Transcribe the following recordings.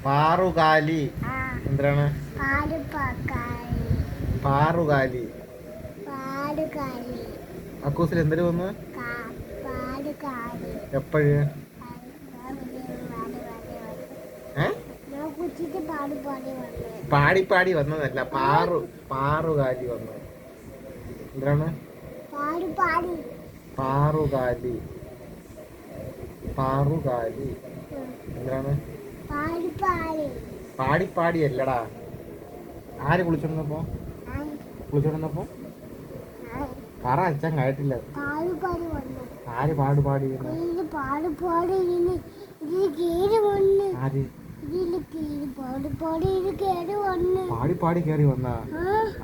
പാറുകാലി എന്താണ്? പാറുകാലി. അക്കൂസിൽ എന്തിനു വന്ന്? എപ്പോഴ്? പാടി പാടി വന്നതല്ല, പാറുകാലി വന്നത്. എന്താണ്? പാറുകാലി. പാറുകാലി എന്താണ്? പാടിപ്പാടി അല്ലടാ. ആര് കുളിച്ചോണ്ടപ്പോ പറ, അച്ഛൻ കേട്ടില്ല. ആര് പാടുപാടി? പാടിപ്പാടി കേറി വന്ന?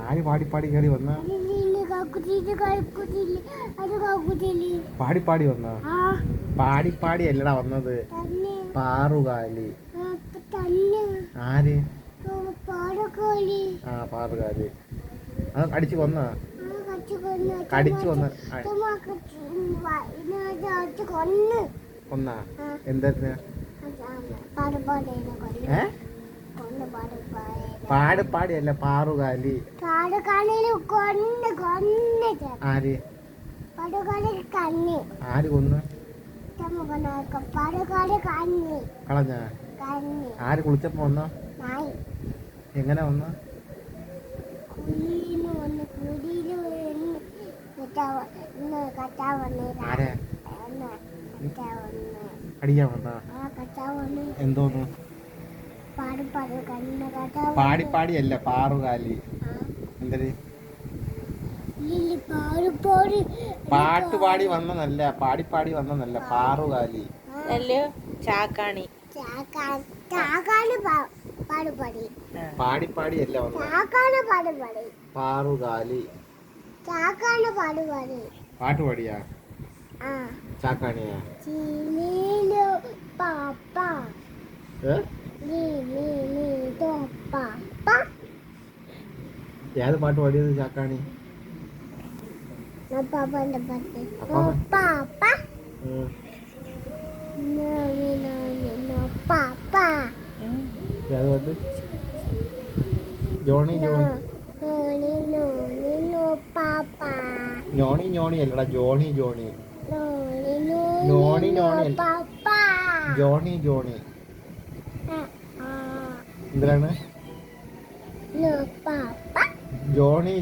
ആര് പാടിപ്പാടി കേറി വന്ന? പാടിപ്പാടി വന്ന? പാടിപ്പാടി അല്ലടാ വന്നത്, പാറുകാലി. ആര്? പാറുകാലി. അത് അടിച്ചു കൊന്ന? കടിച്ചു കൊന്ന? കൊന്ന? എന്താ? പാടിപ്പാടി അല്ല, പാറുകാലി. ആര്? ആര് കൊന്ന്? കളഞ്ഞ? ആര് കുളിച്ചപ്പോ വന്ന? എങ്ങനെ വന്ന? ആരെ അടിക്കാൻ വന്ന? എന്തോന്ന്? പാടിപ്പാടി അല്ല, പാറുകാലി. എന്തര്? പാട്ടുപാടി വന്നല്ല, പാടിപ്പാടി വന്നല്ല, പാറുകാലി. ചാക്കാണി. പാടിപ്പാടി അല്ല വന്ന, പാറുകാലി. പാട്ടുപാടിയാ? ചാക്കാണിയാ? ഏത് പാട്ട് പാടിയത് ചാക്കാണി? ഏത് പാട്ട്? ജോണി ഞോണി അല്ലടാ, ജോണി. ജോണി എന്തിനാണ്? ജോണി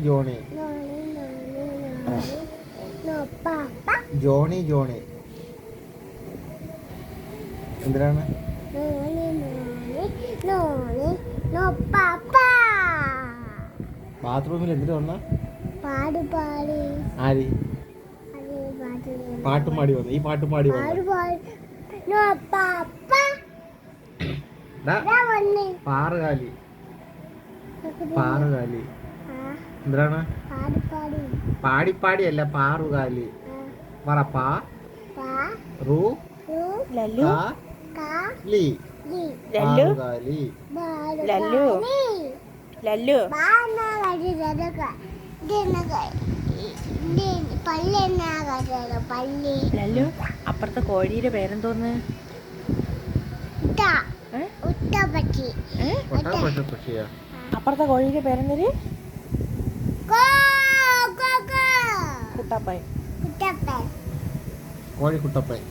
എന്തിനാണ്? ബാത്റൂമിൽ എന്തിനു വന്ന? ആര് പാട്ടും പാടി വന്നു? ഈ പാട്ടും പാടി വന്നു? പാറുകാലി. എന്തിനാണ്? പാടിപ്പാടി അല്ല, പാറുകാലി. പറ, അപ്പുറത്തെ കോഴിയുടെ പേരെന്തോന്ന്? അപ്പുറത്തെ കോഴിയുടെ പേരെന്തര്? കുട്ടപ്പൻ. കോഴി കുട്ടപ്പൻ.